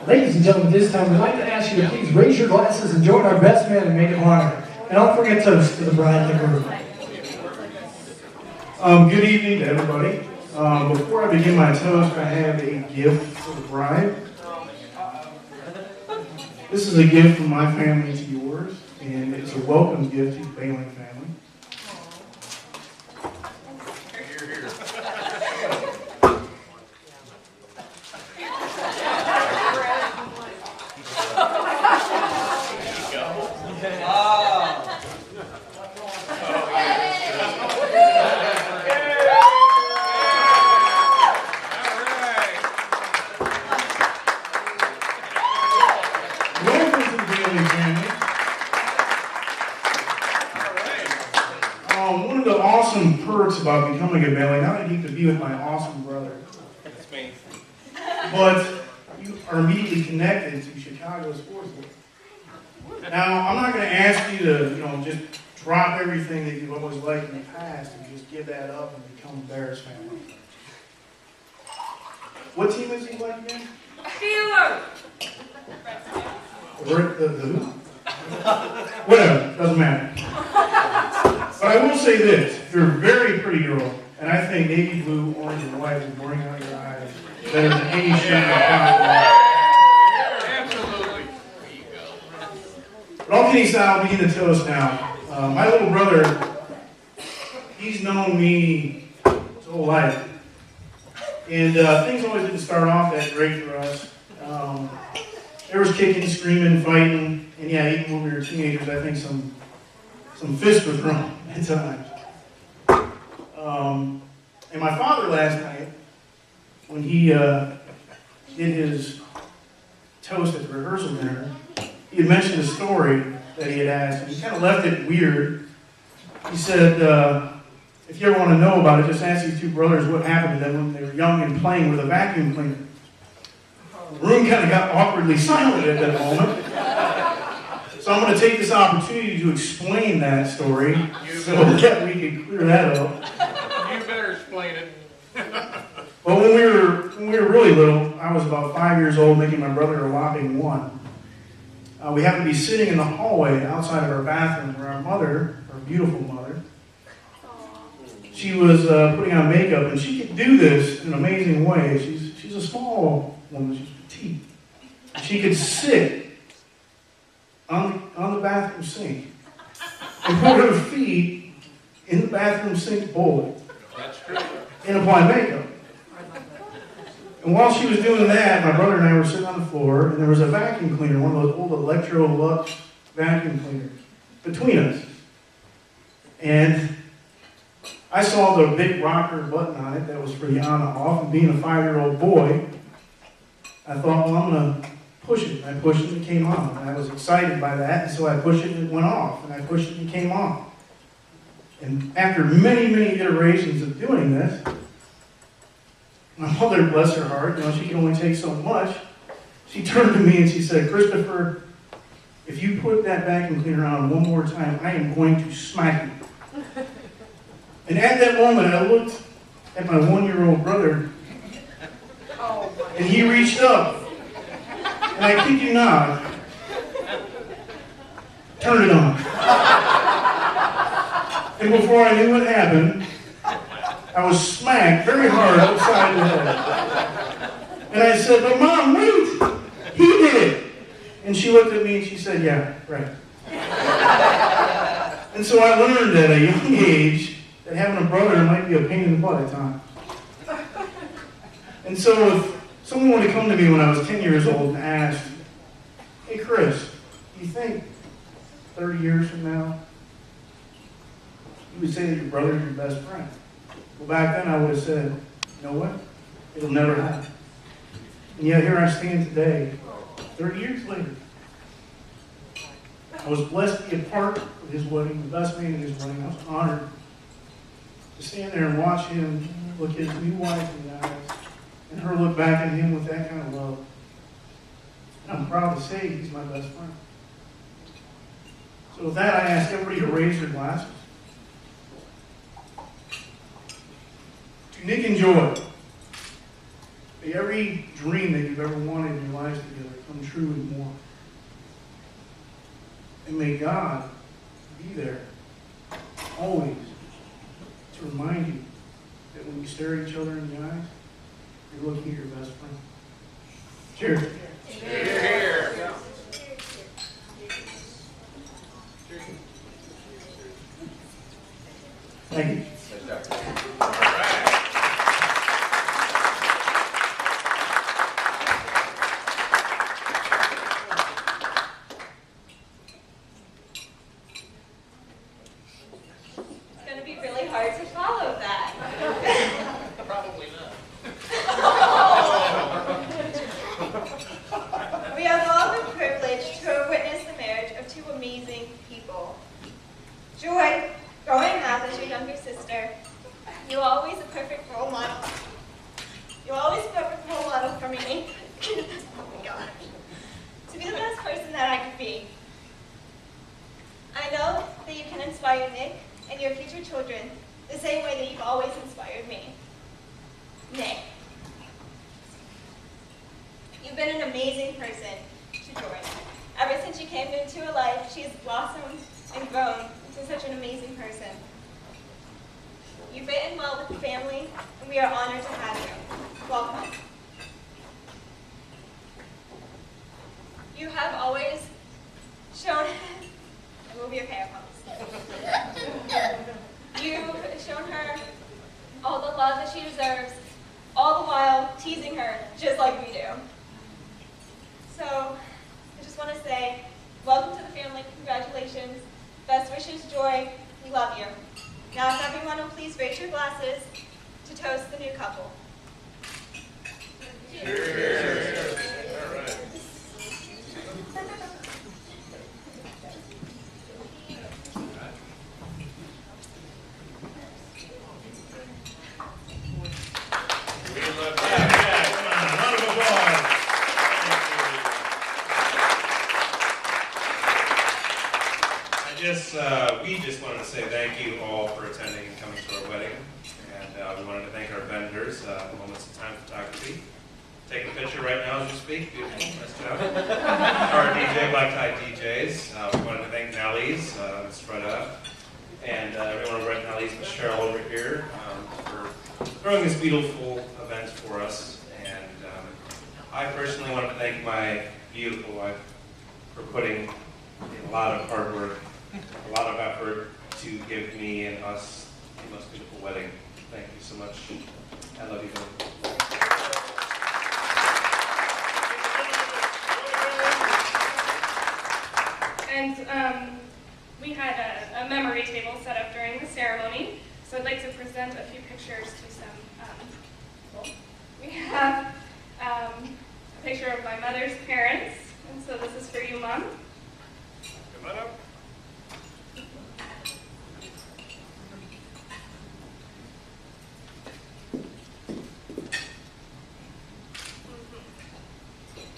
Ladies and gentlemen, this time we'd like to ask you to please raise your glasses and join our best man and make it honor. And don't forget toast to the bride and the groom. Good evening to everybody. Before I begin my toast, I have a gift for the bride. This is a gift from my family to yours, and it's a welcome gift to the Bailing family. One of the awesome perks about becoming a Bailing, not only get to be with my awesome brother, That's me. but you are immediately connected to Chicago sports. Now, I'm not going to ask you to, just drop everything that you've always liked in the past and just give that up and become a Bears fan. What team is he like again? Steelers. The who? Whatever, doesn't matter. But I will say this, you're a very pretty girl, and I think navy blue, orange, and white will bring out your eyes better than any shirt in Absolutely. But all kidding aside, I'll begin the toast now. My little brother, he's known me his whole life. And things always didn't start off that great for us. There was kicking, screaming, fighting, and yeah, even when we were teenagers, I think some fists were thrown at times. And my father last night, when he did his toast at the rehearsal dinner, he had mentioned a story that he had asked, and he kind of left it weird. He said, if you ever want to know about it, just ask these two brothers what happened to them when they were young and playing with a vacuum cleaner. The room kind of got awkwardly silent at that moment. So I'm going to take this opportunity to explain that story so that we can clear that up. You better explain it. But when we were really little, I was about 5 years old, making my brother a whopping 1. We happened to be sitting in the hallway outside of our bathroom where our mother, our beautiful mother, she was putting on makeup, and she could do this in an amazing way. She's a small woman, she's petite. She could sit on the bathroom sink and put her feet in the bathroom sink bowl and apply makeup. And while she was doing that, my brother and I were sitting on the floor, and there was a vacuum cleaner, one of those old Electrolux vacuum cleaners, between us. And I saw the big rocker button on it that was for the on and off, and being a 5-year-old boy, I thought, well, I'm going to push it. And I pushed it and it came on. And I was excited by that, and so I pushed it and it went off. And I pushed it and it came on. And after many, many iterations of doing this, my mother, bless her heart, she can only take so much. She turned to me and she said, Christopher, if you put that vacuum cleaner on one more time, I am going to smack you. And at that moment, I looked at my 1-year-old brother, and he reached up, and I kid you not, turned it on. And before I knew what happened, I was smacked very hard upside the head. And I said, but Mom, wait, he did it. And she looked at me and she said, yeah, right. And so I learned at a young age that having a brother might be a pain in the butt at times. And so if someone were to come to me when I was 10 years old and ask, hey Chris, do you think 30 years from now, you would say that your brother's your best friend? Well, back then I would have said, you know what? It'll never happen. And yet here I stand today, 30 years later. I was blessed to be a part of his wedding, the best man in his wedding. I was honored to stand there and watch him look his new wife in the eyes and her look back at him with that kind of love. And I'm proud to say he's my best friend. So with that, I ask everybody to raise their glasses. To Nick and Joy, May every dream that you've ever wanted in your lives together come true and more. And may God be there, always, to remind you that when you stare at each other in the eyes, you're looking at your best friend. Cheers. Here. Thank you. It's going to be really hard to follow that. Probably not. We have all the privilege to have witnessed the marriage of two amazing people. Joy, growing up as your younger sister, you were always a perfect role model. You were always a perfect role model for me. Oh my gosh. To be the best person that I could be. I know that you can inspire Nick and your future children the same way that you've always inspired me. Nick, you've been an amazing person to Joy. Ever since you came into her life, she has blossomed and grown into such an amazing person. You fit in well with the family, and we are honored to have you. Welcome. You have always shown, it will be okay, I promise. You've shown her all the love that she deserves, all the while teasing her, just like we do. So, I just want to say, welcome to the family, congratulations, best wishes, Joy, we love you. Now, if everyone will please raise your glasses to toast the new couple. Cheers. All right. We love that. Yeah, come on, round of applause. We just wanted to say thank you all for attending and coming to our wedding. And we wanted to thank our vendors, Moments of Time Photography. Taking a picture right now as we speak. Beautiful, nice job. Our DJ, Black Tie DJs. We wanted to thank Nellie's, Ms. Freda, and everyone over at Nellie's, Ms. Cheryl over here, for throwing this beautiful event for us. And I personally wanted to thank my beautiful wife for putting in a lot of hard work, a lot of effort to give me and us the most beautiful wedding. Thank you so much. I love you both. And we had a memory table set up during the ceremony, so I'd like to present a few pictures to some people. We have a picture of my mother's parents, and so this is for you, Mom. Come on up.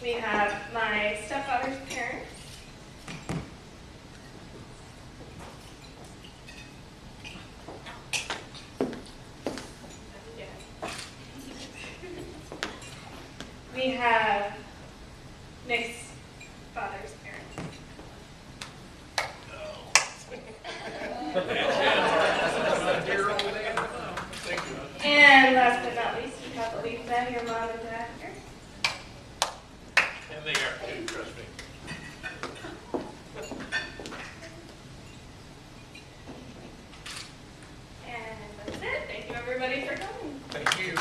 We have my stepfather's parents. We have Nick's father's parents. And last but not least, we have Lisa, your mom and dad here. And they are too, trust me. And that's it. Thank you everybody for coming. Thank you.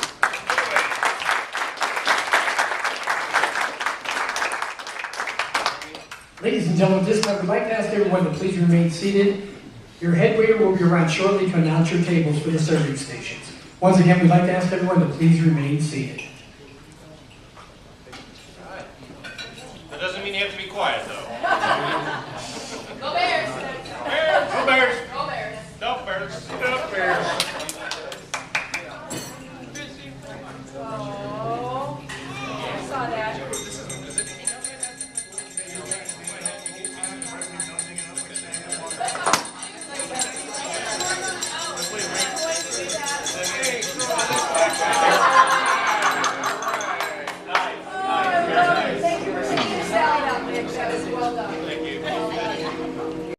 Ladies and gentlemen, at this time, we'd like to ask everyone to please remain seated. Your head waiter will be around shortly to announce your tables for the serving stations. Once again, we'd like to ask everyone to please remain seated. That doesn't mean you have to be quiet, though. Go Bears! Bears! Go Bears! Go Bears! No Bears! No Bears! Oh, I saw that. That was well done. Thank you.